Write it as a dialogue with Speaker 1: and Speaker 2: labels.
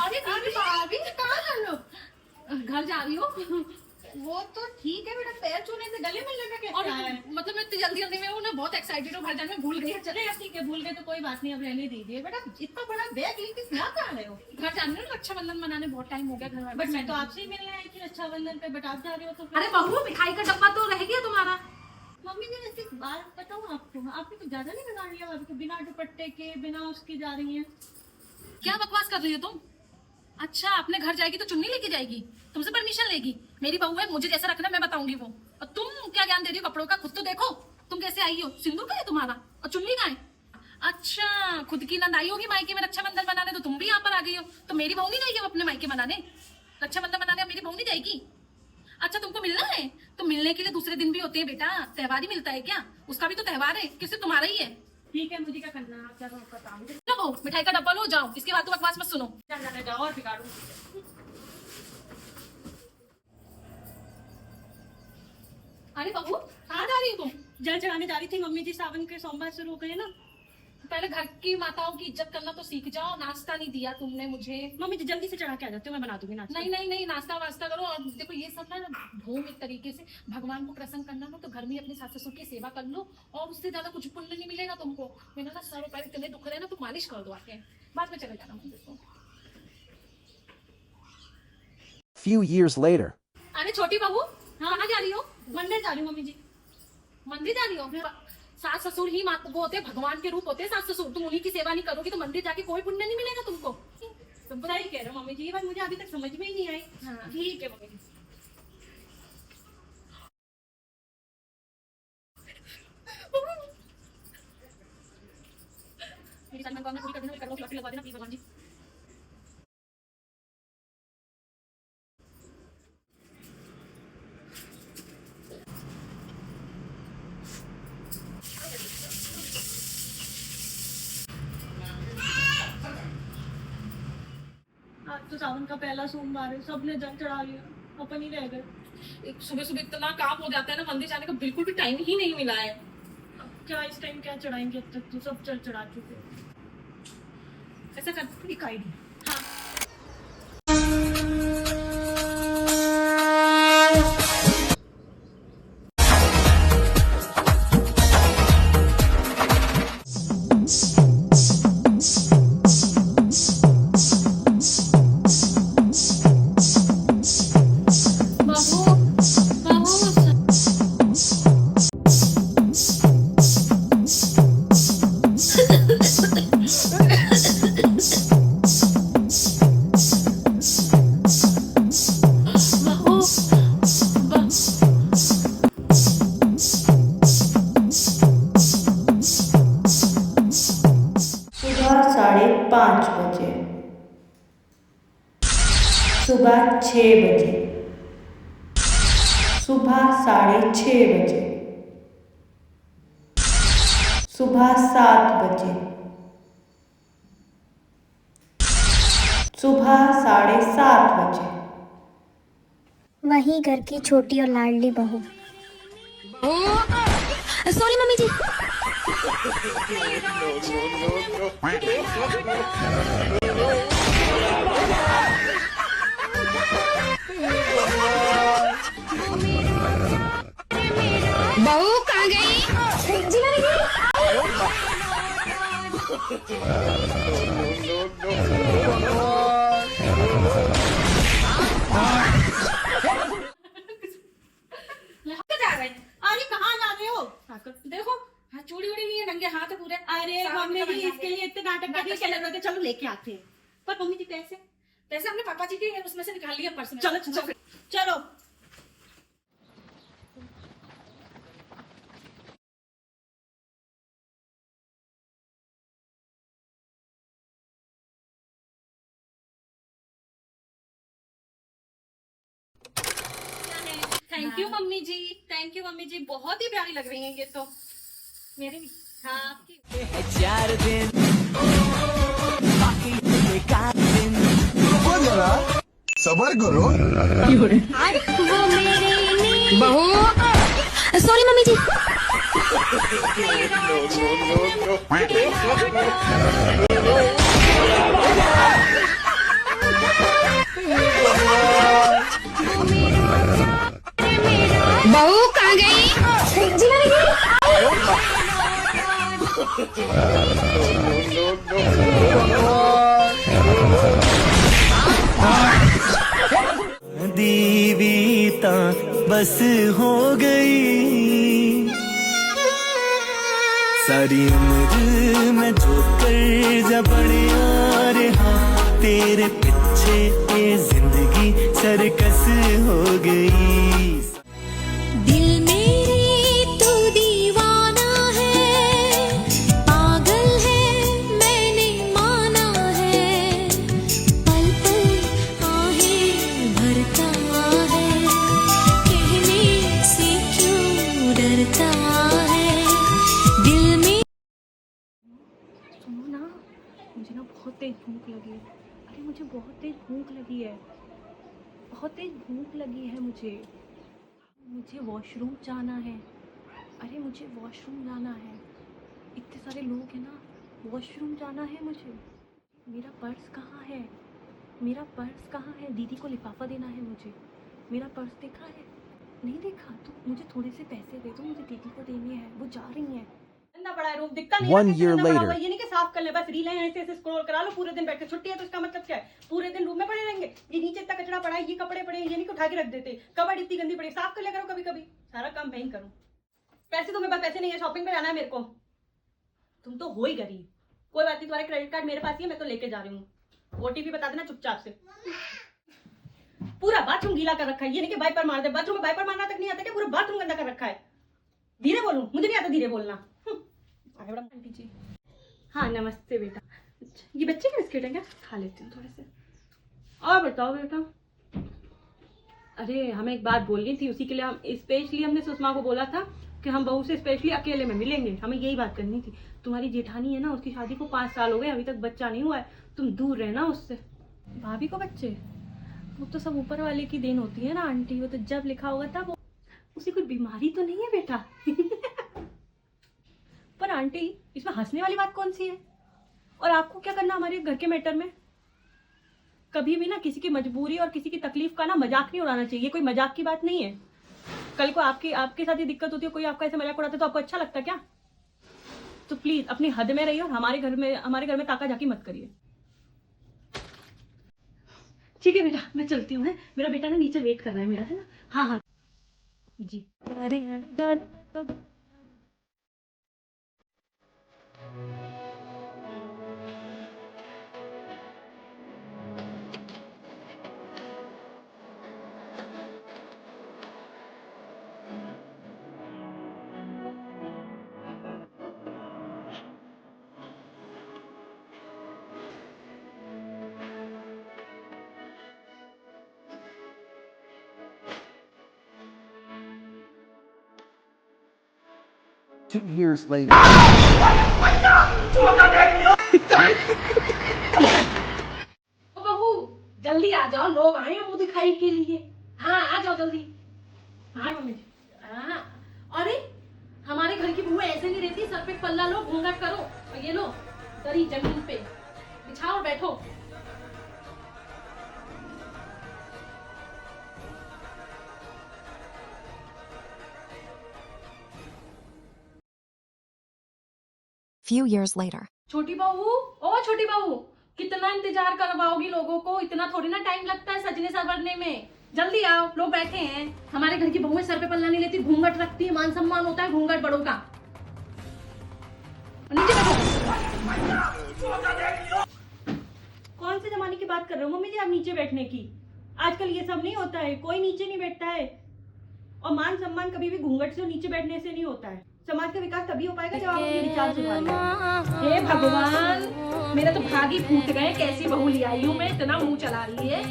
Speaker 1: अरे भाभी कहाँ जा रहे हो?
Speaker 2: घर जा रही हो?
Speaker 1: वो तो ठीक है बेटा, पैर छूने से गले मिलने का क्या
Speaker 2: और
Speaker 1: क्या है?
Speaker 2: मतलब मैं इतनी जल्दी जल्दी में हूँ ना, बहुत एक्साइटेड हूँ, घर जाने में भूल गई।
Speaker 1: चले अब ठीक है, भूल गए तो कोई बात नहीं, अब रहने दीजिए बेटा। इतना बड़ा बैग लेके क्या कर रहे हो?
Speaker 2: घर जाने में रक्षाबंधन मनाने बहुत टाइम हो गया घर वाले।
Speaker 1: बट मैं तो आपसे ही मिलने आई थी रक्षाबंधन पे, बट आप जा रहे हो तो
Speaker 2: अरे बहू, मिठाई का डब्बा तो रह गया तुम्हारा।
Speaker 1: मम्मी ने वैसे एक बात बताऊँ आपको, आपने तो ज्यादा नहीं बना लिया अभी, तो बिना दुपट्टे के बिना उसकी जा रही है।
Speaker 2: क्या बकवास कर रही हो तुम? अच्छा, अपने घर जाएगी तो चुन्नी लेके जाएगी, तुमसे परमिशन लेगी? मेरी बहू है, मुझे जैसा रखना मैं बताऊंगी वो। और तुम क्या ज्ञान दे रही हो कपड़ों का? खुद तो देखो तुम कैसे आई हो। सिंदूर का है तुम्हारा और चुन्नी का है। अच्छा, खुद की नंद आई होगी मायके में रक्षाबंधन बनाने, तो तुम भी यहाँ पर आ गई हो। तो मेरी बहू नहीं जाएगी अब अपने मायके बनाने, रक्षाबंधन बनाने? अब मेरी बहू नहीं जाएगी? अच्छा, तुमको मिलना है तो मिलने के लिए दूसरे दिन भी होते हैं बेटा, त्योहार ही मिलता है क्या? उसका भी तो त्योहार है, किसी तुम्हारा ही है।
Speaker 1: ठीक है, मुझे क्या करना है, आप क्या बताओ।
Speaker 2: लो मिठाई का डब्बा लो, जाओ। इसके बाद तो बकवास मत सुनो।
Speaker 1: जाने जाओ और बिगाड़ू।
Speaker 2: अरे बहू, कहाँ जा रही हो तुम?
Speaker 1: जल चढ़ाने जा रही थी मम्मी जी, सावन के सोमवार शुरू हो गए ना।
Speaker 2: पहले घर की माताओं की इज्जत करना तो सीख जाओ। नाश्ता नहीं दिया तुमने मुझे।
Speaker 1: मम्मी जी जल्दी से चढ़ा के आ जाते हो, मैं बना दूंगी नाश्ता।
Speaker 2: नहीं नहीं नहीं, नाश्ता वास्ता करो। और देखो ये सब ना धूम एक तरीके से भगवान को प्रसन्न करना ना, तो घर में अपने सास ससुर की सेवा कर लो, और उससे ज्यादा कुछ पुण्य नहीं मिलेगा तुमको। मेरा ना सर पैर इतने दुख रहे हैं ना, तो मालिश कर दो आके, बाद में चले जाना मंदिर को।
Speaker 3: Few years later.
Speaker 2: अरे छोटी बहू, कहाँ जा रही हो?
Speaker 1: मंदिर जा रही हूँ मम्मी जी।
Speaker 2: मंदिर जा रही हो? सास ससुर ही मात वो होते, भगवान के रूप होते हैं सास ससुर। तुम उन्हीं की सेवा नहीं करोगी तो मंदिर जाके कोई पुण्य नहीं मिलेगा तुमको।
Speaker 1: तुम सही कह रहे हो मम्मी जी, ये बात मुझे अभी तक समझ में ही नहीं आई।
Speaker 2: हाँ।
Speaker 1: ठीक है मम्मी जी।
Speaker 2: मेरी सारी मनोकामना पूरी कर देना, मेरे कर्मों की लौटी लगवा देना प्लीज भगवान जी।
Speaker 1: आज तो सावन का पहला सोमवार है, सबने जल चढ़ा लिया, अपन ही रह गए।
Speaker 2: एक सुबह सुबह इतना काम हो जाता है ना, मंदिर जाने का बिल्कुल भी टाइम ही नहीं मिला है।
Speaker 1: क्या इस टाइम क्या चढ़ाएंगे, अब तक तो सब चढ़ चढ़ा चुके।
Speaker 2: ऐसा कर,
Speaker 1: एक आईडी।
Speaker 4: सुबह 5:30 बजे, सुबह 6 बजे, सुबह 6:30 बजे, सुबह 7 बजे, सुबह 7:30 बजे।
Speaker 5: वही घर की छोटी और लाडली बहू। सॉरी मम्मी जी। बहू कहाँ गई? जी मम्मी जी।
Speaker 1: अरे कहाँ जा रहे हो?
Speaker 2: देखो हाँ, चूड़ी उड़ी नहीं है, नंगे हाथ है पूरे।
Speaker 1: अरे मम्मी जी इसके लिए इतने नाटक करके क्या लग रहा था, चलो लेके आते हैं। पर मम्मी जी पैसे?
Speaker 2: पैसे अपने पापा जी के उसमें से निकाल लिया पर्स में।
Speaker 1: चलो चलो चलो।
Speaker 2: थैंक यू मम्मी जी।
Speaker 1: थैंक यू मम्मी जी, बहुत ही प्यारी लग रही हैं ये तो।
Speaker 2: मेरे भी।
Speaker 1: हाँ आपकी।
Speaker 6: 4 दिन बाकी बेकार दिन।
Speaker 7: रुको जरा, सबर करो।
Speaker 5: वो मेरे बहू। सॉरी मम्मी जी।
Speaker 7: No, no, no, no.
Speaker 6: दीवीता बस हो गई सारी उम्र में जो कर जबड़े आ रहा तेरे पीछे ये जिंदगी सरकस हो गई।
Speaker 5: दिल मेरी तू दीवाना है, पागल है मैंने माना है, पल पल आहें भरता है, कहने से क्यों डरता है दिल में।
Speaker 1: सुनो ना, मुझे ना बहुत तेज भूख लगी है। अरे मुझे बहुत तेज भूख लगी है, बहुत तेज भूख लगी है मुझे वॉशरूम जाना है। अरे मुझे वॉशरूम जाना है, इतने सारे लोग हैं ना, वॉशरूम जाना है मुझे। मेरा पर्स कहाँ है, मेरा पर्स कहाँ है? दीदी को लिफाफा देना है मुझे। मेरा पर्स देखा है? नहीं देखा? तो मुझे थोड़े से पैसे दे दो, मुझे दीदी को देने हैं, वो जा रही हैं। गंदा पड़ा है रूम, दिखता नहीं है
Speaker 3: 1
Speaker 1: कैसे
Speaker 3: year
Speaker 1: गंदा पड़ा हुआ
Speaker 3: later.
Speaker 1: है? ये नहीं कि साफ कर ले, बस रीलें ऐसे ऐसे स्क्रॉल करा लो पूरे दिन बैठ के। छुट्टी है तो इसका मतलब क्या है? पूरे दिन रूम में पड़े रहेंगे? ये नीचे इतना कचरा पड़ा है, ये कपड़े पड़े हैं, ये नहीं कि उठा के रख देते। कबर्ड इतनी गंदी पड़ी, साफ कर लिया करो कभी कभी। सारा काम मैं ही करूँ। पैसे तुम्हें पास पैसे नहीं है, शॉपिंग पे जाना है मेरे को। तुम तो हो ही गरीब। कोई बात नहीं, तुम्हारे क्रेडिट कार्ड मेरे पास ही है, मैं तो लेके जा रही हूँ। ओटीपी बता देना चुपचाप से। पूरा बाथरूम गीला कर रखा है, ये नहीं कि वाइपर मार दे। बाथरूम में वाइपर मारना तक नहीं आता क्या? पूरा बाथरूम गंदा कर रखा है। धीरे बोलूं? मुझे नहीं आता धीरे बोलना। आगे बढ़ो आंटी जी। हाँ नमस्ते बेटा। अच्छा, ये बच्चे के बिस्किट हैं क्या? खा लेती हूँ थोड़े से। और बताओ बेटा। अरे हमें एक बात बोलनी थी, उसी के लिए हम स्पेशली हमने सुषमा को बोला था कि हम बहू से स्पेशली अकेले में मिलेंगे। हमें यही बात करनी थी। तुम्हारी जेठानी है ना, उसकी शादी को 5 साल हो गए, अभी तक बच्चा नहीं हुआ है। तुम दूर रहना उससे। भाभी को बच्चे? वो तो सब ऊपर वाले की देन होती है ना आंटी। वो तो जब लिखा होगा तब। उसे कोई बीमारी तो नहीं है बेटा? पर आंटी इसमें हंसने वाली बात कौन सी है? और आपको क्या करना हमारे घर के मैटर में? कभी भी ना किसी की मजबूरी और किसी की तकलीफ का ना मजाक नहीं उड़ाना चाहिए। कोई मजाक की बात नहीं है। कल को आपके साथ ये दिक्कत होती है, कोई आपका ऐसे मजाक उड़ाता है तो आपको अच्छा लगता है क्या? तो प्लीज अपनी हद में रहिए और हमारे घर में ताका झाकी मत करिए। ठीक है बेटा, मैं चलती हूँ। मेरा बेटा ना नीचे वेट कर रहा है मेरा, है ना? हाँ हाँ जी।
Speaker 3: Two years later.
Speaker 2: ओ बहू जल्दी आ जाओ, लोग आए हैं मुंह दिखाई के लिए। हाँ आ जाओ जल्दी। हाँ मम्मी जी। हाँ अरे हमारे घर की बहू ऐसे नहीं रहती। सर पे पल्ला लो, घूंघट करो और ये लो दरी जमीन पे बिछाओ और बैठो।
Speaker 8: Few years later.
Speaker 2: छोटी बहू, ओ छोटी बहू, कितना इंतजार करवाओगी लोगों को? इतना थोड़ी ना टाइम लगता है सजने संवरने में। जल्दी आओ, लोग बैठे हैं। हमारे घर की बहुएं सर पे पल्ला नहीं लेती, घूंघट रखती है। मान सम्मान होता है घूंघट बड़ों का। नीचे बैठो।
Speaker 1: कौन से जमाने की बात कर रहे हो मम्मी जी आप नीचे बैठने की? आजकल ये सब नहीं होता है, कोई नीचे नहीं बैठता है। और मान सम्मान कभी भी घूंघट से नीचे बैठने से नहीं होता है। समाज का विकास तभी हो पाएगा जब आप अपने विचार सुधारेंगे।
Speaker 2: हे भगवान, मेरे तो भाग ही फूट गए। कैसी बहू ले आई हूँ मैं, इतना मुंह चला रही है।